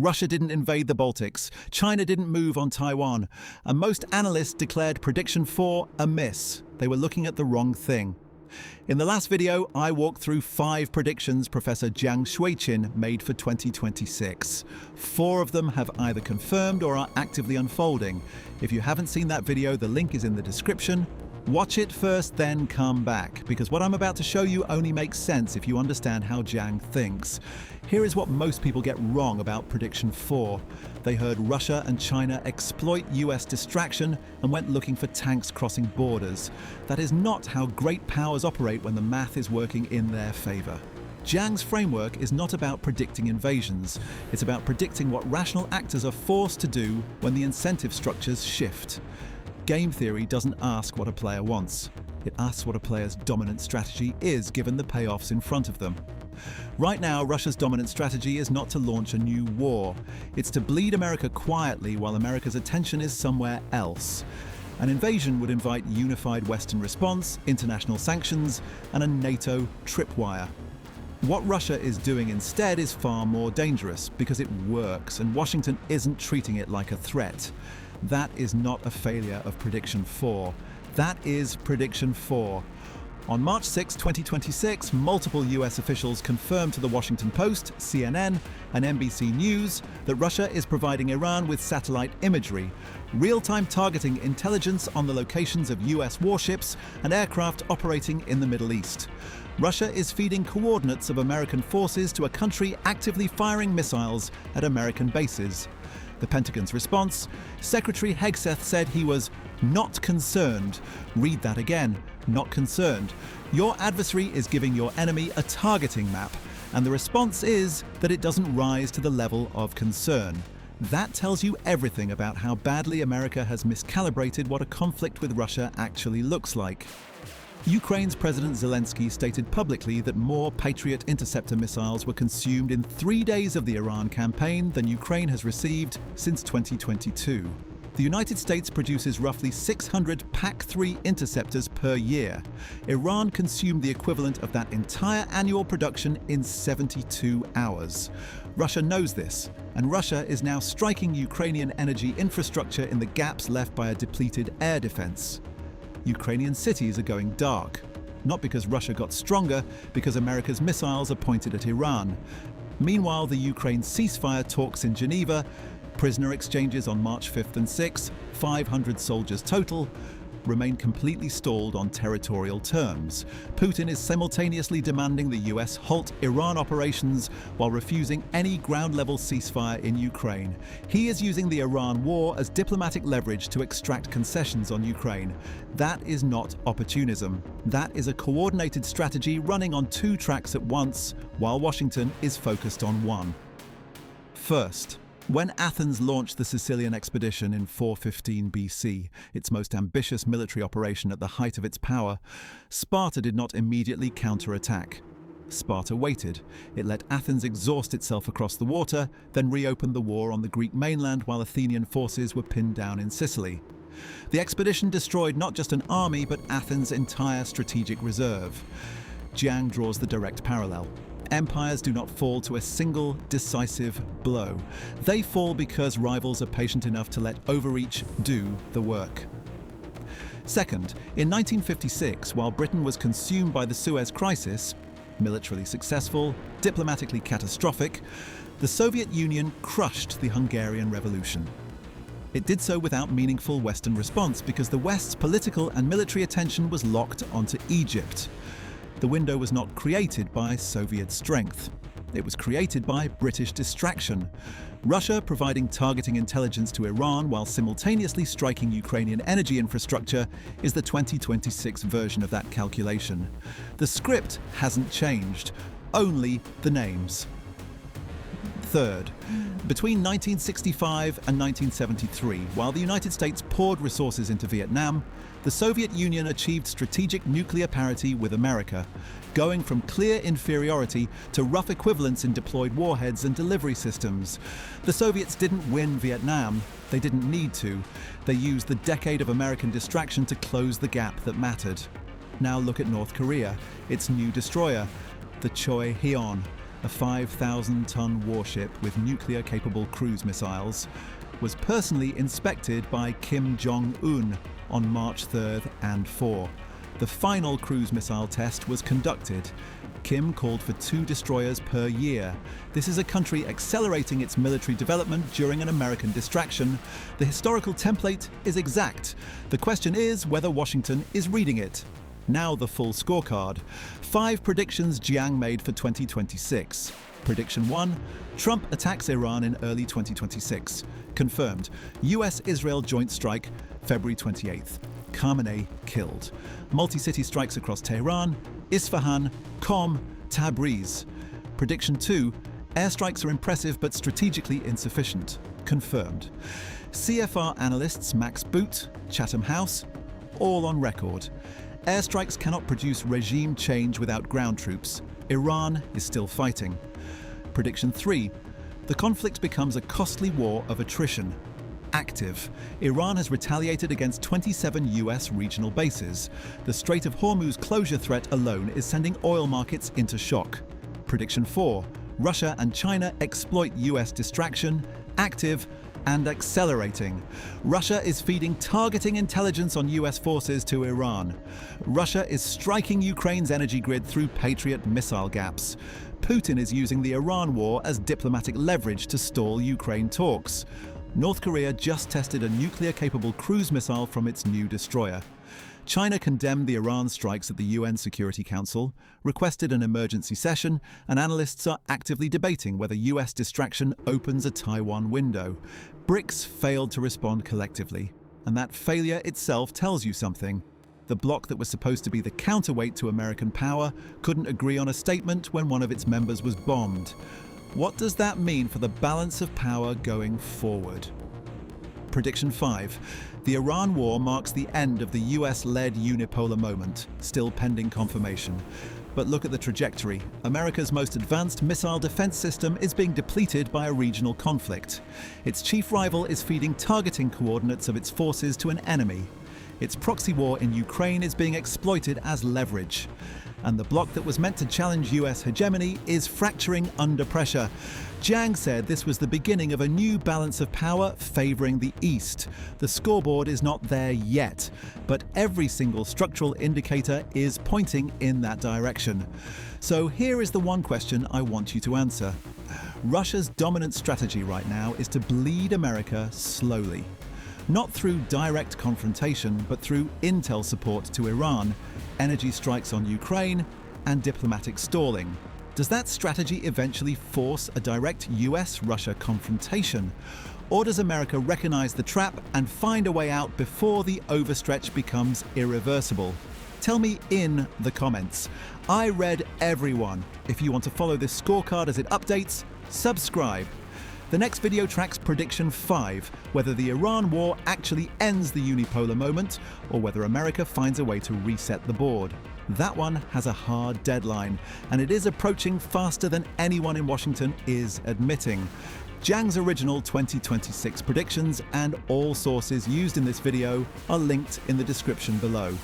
Russia didn't invade the Baltics. China didn't move on Taiwan. And most analysts declared Prediction 4 a miss. They were looking at the wrong thing. In the last video, I walked through 5 predictions Professor Jiang Xueqin made for 2026. 4 of them have either confirmed or are actively unfolding. If you haven't seen that video, the link is in the description. Watch it first, then come back, because what I'm about to show you only makes sense if you understand how Jiang thinks. Here is what most people get wrong about Prediction 4. They heard Russia and China exploit US distraction and went looking for tanks crossing borders. That is not how great powers operate when the math is working in their favor. Jiang's framework is not about predicting invasions. It's about predicting what rational actors are forced to do when the incentive structures shift. Game theory doesn't ask what a player wants. It asks what a player's dominant strategy is given the payoffs in front of them. Right now, Russia's dominant strategy is not to launch a new war. It's to bleed America quietly while America's attention is somewhere else. An invasion would invite unified Western response, international sanctions, and a NATO tripwire. What Russia is doing instead is far more dangerous because it works, and Washington isn't treating it like a threat. That is not a failure of Prediction 4. That is Prediction 4. On March 6, 2026, multiple US officials confirmed to the Washington Post, CNN, and NBC News that Russia is providing Iran with satellite imagery, real-time targeting intelligence on the locations of US warships and aircraft operating in the Middle East. Russia is feeding coordinates of American forces to a country actively firing missiles at American bases. The Pentagon's response: Secretary Hegseth said he was not concerned. Read that again, not concerned. Your adversary is giving your enemy a targeting map, and the response is that it doesn't rise to the level of concern. That tells you everything about how badly America has miscalibrated what a conflict with Russia actually looks like. Ukraine's President Zelensky stated publicly that more Patriot interceptor missiles were consumed in 3 days of the Iran campaign than Ukraine has received since 2022. The United States produces roughly 600 PAC-3 interceptors per year. Iran consumed the equivalent of that entire annual production in 72 hours. Russia knows this, and Russia is now striking Ukrainian energy infrastructure in the gaps left by a depleted air defense. Ukrainian cities are going dark, not because Russia got stronger, because America's missiles are pointed at Iran. Meanwhile, the Ukraine ceasefire talks in Geneva, prisoner exchanges on March 5th and 6th, 500 soldiers total, remain completely stalled on territorial terms. Putin is simultaneously demanding the US halt Iran operations while refusing any ground-level ceasefire in Ukraine. He is using the Iran war as diplomatic leverage to extract concessions on Ukraine. That is not opportunism. That is a coordinated strategy running on 2 tracks at once, while Washington is focused on one. First, when Athens launched the Sicilian expedition in 415 BC, its most ambitious military operation at the height of its power, Sparta did not immediately counterattack. Sparta waited. It let Athens exhaust itself across the water, then reopened the war on the Greek mainland while Athenian forces were pinned down in Sicily. The expedition destroyed not just an army, but Athens' entire strategic reserve. Jiang draws the direct parallel. Empires do not fall to a single decisive blow. They fall because rivals are patient enough to let overreach do the work. Second, in 1956, while Britain was consumed by the Suez Crisis, militarily successful, diplomatically catastrophic, the Soviet Union crushed the Hungarian Revolution. It did so without meaningful Western response because the West's political and military attention was locked onto Egypt. The window was not created by Soviet strength. It was created by British distraction. Russia providing targeting intelligence to Iran while simultaneously striking Ukrainian energy infrastructure is the 2026 version of that calculation. The script hasn't changed, only the names. Third, between 1965 and 1973, while the United States poured resources into Vietnam, the Soviet Union achieved strategic nuclear parity with America, going from clear inferiority to rough equivalence in deployed warheads and delivery systems. The Soviets didn't win Vietnam. They didn't need to. They used the decade of American distraction to close the gap that mattered. Now look at North Korea, its new destroyer, the Choi Hyun. a 5,000-ton warship with nuclear-capable cruise missiles, was personally inspected by Kim Jong-un on March 3rd and 4. The final cruise missile test was conducted. Kim called for 2 destroyers per year. This is a country accelerating its military development during an American distraction. The historical template is exact. The question is whether Washington is reading it. Now the full scorecard. 5 predictions Jiang made for 2026. Prediction 1. Trump attacks Iran in early 2026. Confirmed. US-Israel joint strike, February 28th. Khamenei killed. Multi-city strikes across Tehran, Isfahan, Qom, Tabriz. Prediction 2. Airstrikes are impressive but strategically insufficient. Confirmed. CFR analysts Max Boot, Chatham House, all on record. Airstrikes cannot produce regime change without ground troops. Iran is still fighting. Prediction 3. The conflict becomes a costly war of attrition. Active. Iran has retaliated against 27 US regional bases. The Strait of Hormuz closure threat alone is sending oil markets into shock. Prediction 4. Russia and China exploit US distraction. Active and accelerating. Russia is feeding targeting intelligence on US forces to Iran. Russia is striking Ukraine's energy grid through Patriot missile gaps. Putin is using the Iran war as diplomatic leverage to stall Ukraine talks. North Korea just tested a nuclear-capable cruise missile from its new destroyer. China condemned the Iran strikes at the UN Security Council, requested an emergency session, and analysts are actively debating whether US distraction opens a Taiwan window. BRICS failed to respond collectively, and that failure itself tells you something. The bloc that was supposed to be the counterweight to American power couldn't agree on a statement when one of its members was bombed. What does that mean for the balance of power going forward? Prediction 5. The Iran war marks the end of the US-led unipolar moment, still pending confirmation. But look at the trajectory. America's most advanced missile defense system is being depleted by a regional conflict. Its chief rival is feeding targeting coordinates of its forces to an enemy. Its proxy war in Ukraine is being exploited as leverage. And the bloc that was meant to challenge US hegemony is fracturing under pressure. Jiang said this was the beginning of a new balance of power favoring the East. The scoreboard is not there yet, but every single structural indicator is pointing in that direction. So here is the one question I want you to answer. Russia's dominant strategy right now is to bleed America slowly. Not through direct confrontation, but through intel support to Iran, energy strikes on Ukraine, and diplomatic stalling. Does that strategy eventually force a direct US-Russia confrontation? Or does America recognize the trap and find a way out before the overstretch becomes irreversible? Tell me in the comments. I read everyone. If you want to follow this scorecard as it updates, subscribe. The next video tracks Prediction 5, whether the Iran war actually ends the unipolar moment or whether America finds a way to reset the board. That one has a hard deadline, and it is approaching faster than anyone in Washington is admitting. Jiang's original 2026 predictions and all sources used in this video are linked in the description below.